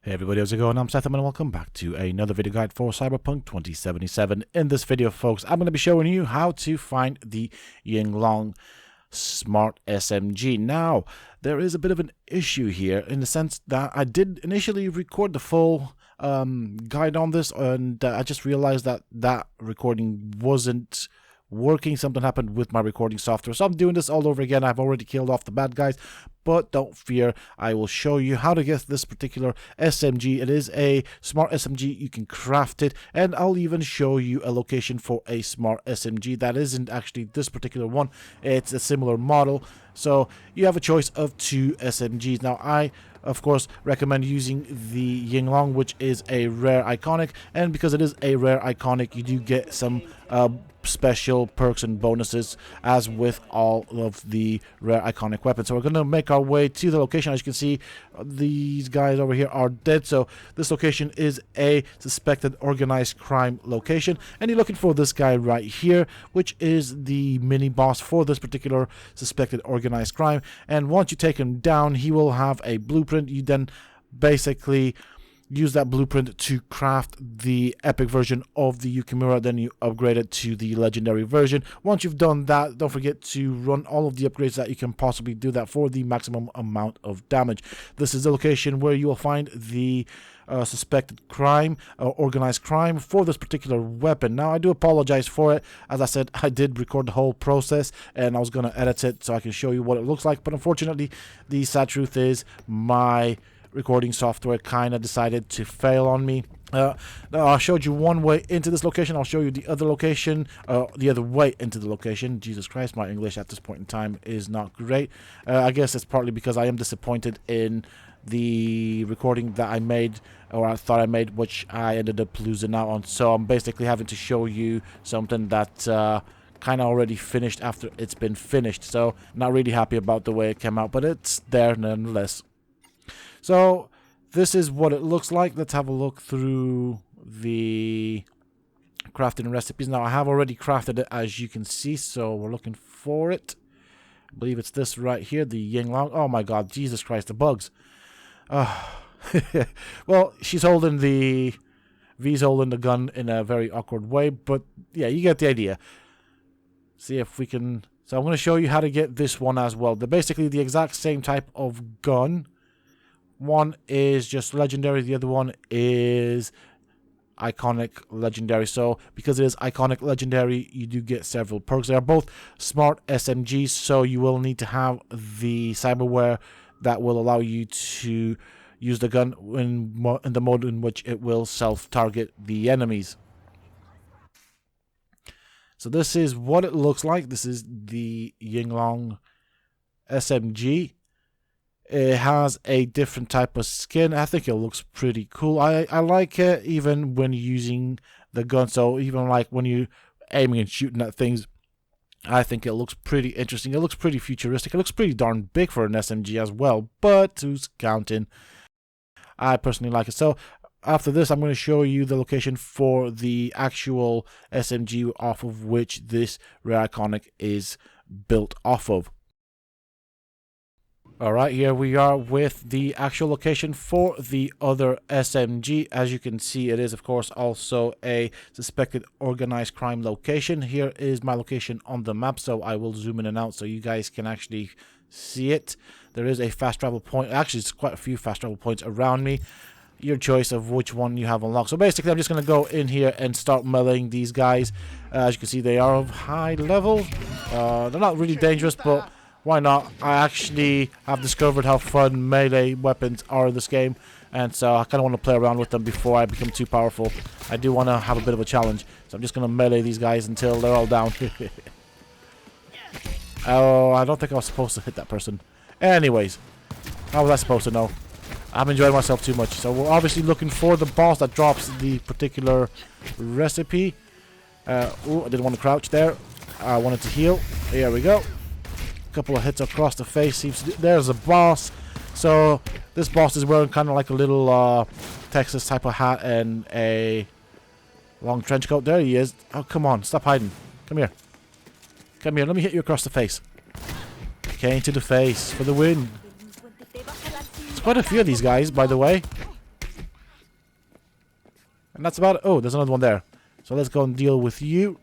Hey everybody, how's it going? I'm Sethum and welcome back to another video guide for Cyberpunk 2077. In this video, folks, I'm going to be showing you how to find the Yinglong Smart SMG. Now, there is a bit of an issue here in the sense that I did initially record the full guide on this, and I just realized that that recording wasn't working. Something happened with my recording software, so I'm doing this all over again. I've already killed off the bad guys, but don't fear, I will show you how to get this particular SMG. It is a smart SMG. You can craft it, and I'll even show you a location for a smart SMG that isn't actually this particular one. It's a similar model, so you have a choice of two SMGs. Now, I of course recommend using the Yinglong, which is a rare iconic, and because it is a rare iconic, you do get some special perks and bonuses as with all of the rare iconic weapons. So we're going to make our way to the location. As you can see, these guys over here are dead, so this location is a suspected organized crime location, and you're looking for this guy right here, which is the mini boss for this particular suspected organized crime. And once you take him down, he will have a blueprint. You then basically use that blueprint to craft the epic version of the Yukimura, then you upgrade it to the legendary version. Once you've done that, don't forget to run all of the upgrades that you can possibly do that for the maximum amount of damage. This is the location where you will find the suspected crime, organized crime for this particular weapon. Now, I do apologize for it. As I said, I did record the whole process and I was going to edit it so I can show you what it looks like, but unfortunately, the sad truth is my recording software kind of decided to fail on me. I showed you one way into this location. I'll show you the other location, the other way into the location. Jesus Christ, my English at this point in time is not great. I guess it's partly because I am disappointed in the recording that I made, or I thought I made, which I ended up losing out on. So I'm basically having to show you something that kind of already finished after it's been finished. So not really happy about the way it came out, but it's there nonetheless. So this is what it looks like. Let's have a look through the crafting recipes. Now, I have already crafted it, as you can see, so we're looking for it. I believe it's this right here, the Yinglong. Oh my god, Jesus Christ, the bugs. Well, she's holding the... V's holding the gun in a very awkward way, but yeah, you get the idea. See if we can... So I'm going to show you how to get this one as well. They're basically the exact same type of gun. One is just legendary, the other one is iconic legendary. So because it is iconic legendary, you do get several perks. They are both smart SMGs, so you will need to have the cyberware that will allow you to use the gun in the mode in which it will self-target the enemies. So this is what it looks like. This is the Yinglong SMG. It has a different type of skin. I think it looks pretty cool. I like it even when using the gun. So even like when you're aiming and shooting at things, I think it looks pretty interesting. It looks pretty futuristic. It looks pretty darn big for an SMG as well. But who's counting? I personally like it. So after this, I'm going to show you the location for the actual SMG off of which this rare iconic is built off of. Alright, here we are with the actual location for the other SMG. As you can see, it is of course also a suspected organized crime location. Here is my location on the map, so I will zoom in and out so you guys can actually see it. There is a fast travel point. Actually, it's quite a few fast travel points around me. Your choice of which one you have unlocked. So basically, I'm just going to go in here and start meleeing these guys. As you can see, they are of high level. They're not really dangerous, but why not? I actually have discovered how fun melee weapons are in this game, and so I kind of want to play around with them before I become too powerful. I do want to have a bit of a challenge, so I'm just going to melee these guys until they're all down. Oh, I don't think I was supposed to hit that person. Anyways, how was I supposed to know? I'm enjoying myself too much. So we're obviously looking for the boss that drops the particular recipe. Oh, I didn't want to crouch there. I wanted to heal. Here we go. Couple of hits across the face. There's a boss. So this boss is wearing kind of like a little Texas type of hat and a long trench coat. There he is. Oh, come on, stop hiding. Come here. Come here, let me hit you across the face. Okay, to the face for the win. There's quite a few of these guys, by the way. And that's about it. Oh, there's another one there. So let's go and deal with you.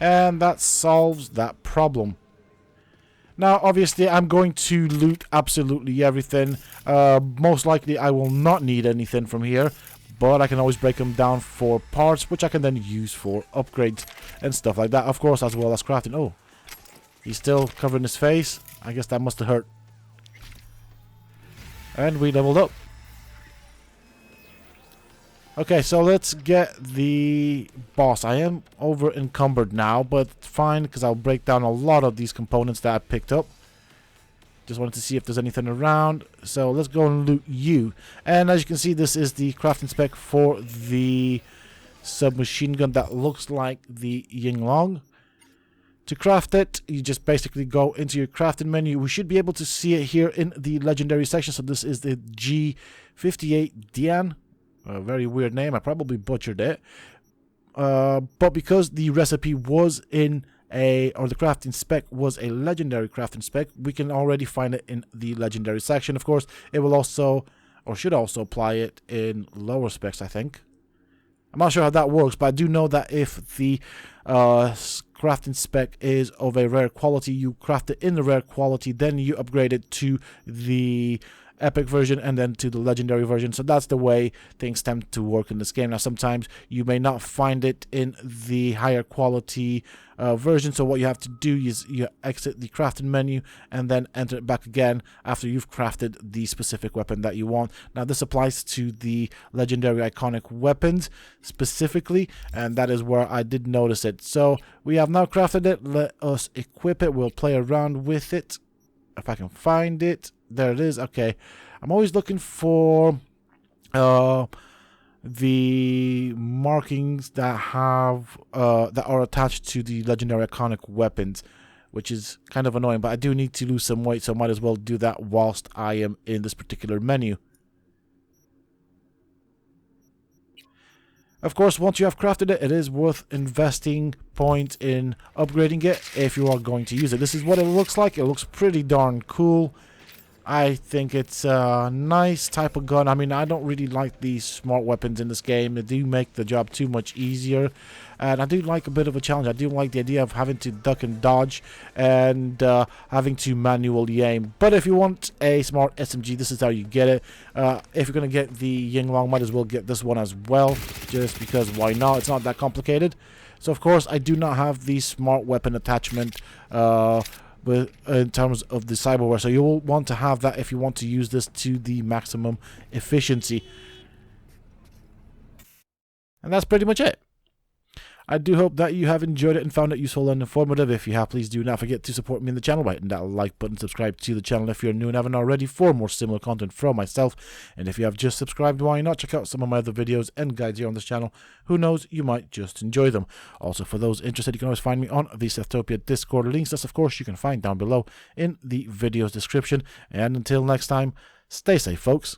And that solves that problem. Now, obviously, I'm going to loot absolutely everything. Most likely, I will not need anything from here. But I can always break them down for parts, which I can then use for upgrades and stuff like that. Of course, as well as crafting. Oh, he's still covering his face. I guess that must have hurt. And we leveled up. Okay, so let's get the boss. I am over encumbered now, but fine, because I'll break down a lot of these components that I picked up. Just wanted to see if there's anything around. So let's go and loot you. And as you can see, this is the crafting spec for the submachine gun that looks like the Yinglong. To craft it, you just basically go into your crafting menu. We should be able to see it here in the legendary section. So this is the G58 Dian. A very weird name. I probably butchered it. But because the recipe was in or the crafting spec was a legendary crafting spec, we can already find it in the legendary section. Of course, it will also, or should also apply it in lower specs, I think. I'm not sure how that works, but I do know that if the crafting spec is of a rare quality, you craft it in the rare quality, then you upgrade it to the epic version and then to the legendary version. So that's the way things tend to work in this game. Now sometimes you may not find it in the higher quality version, so what you have to do is you exit the crafting menu and then enter it back again after you've crafted the specific weapon that you want. Now this applies to the legendary iconic weapons specifically, and that is where I did notice it. So we have now crafted it. Let us equip it. We'll play around with it if I can find it. There it is. Okay, I'm always looking for the markings that have that are attached to the legendary iconic weapons, which is kind of annoying, but I do need to lose some weight, so I might as well do that whilst I am in this particular menu. Of course, once you have crafted it, it is worth investing points in upgrading it if you are going to use it. This is what it looks like. It looks pretty darn cool. I think it's a nice type of gun. I mean, I don't really like these smart weapons in this game. They do make the job too much easier. And I do like a bit of a challenge. I do like the idea of having to duck and dodge and having to manually aim. But if you want a smart SMG, this is how you get it. If you're going to get the Yinglong, might as well get this one as well. Just because why not? It's not that complicated. So, of course, I do not have the smart weapon attachment in terms of the cyberware, so you'll want to have that if you want to use this to the maximum efficiency. And that's pretty much it. I do hope that you have enjoyed it and found it useful and informative. If you have, please do not forget to support me in the channel by hitting that like button, subscribe to the channel if you're new and haven't already for more similar content from myself. And if you have just subscribed, why not check out some of my other videos and guides here on this channel. Who knows, you might just enjoy them. Also, for those interested, you can always find me on the Sethopia Discord. Links, that of course you can find down below in the video's description. And until next time, stay safe, folks.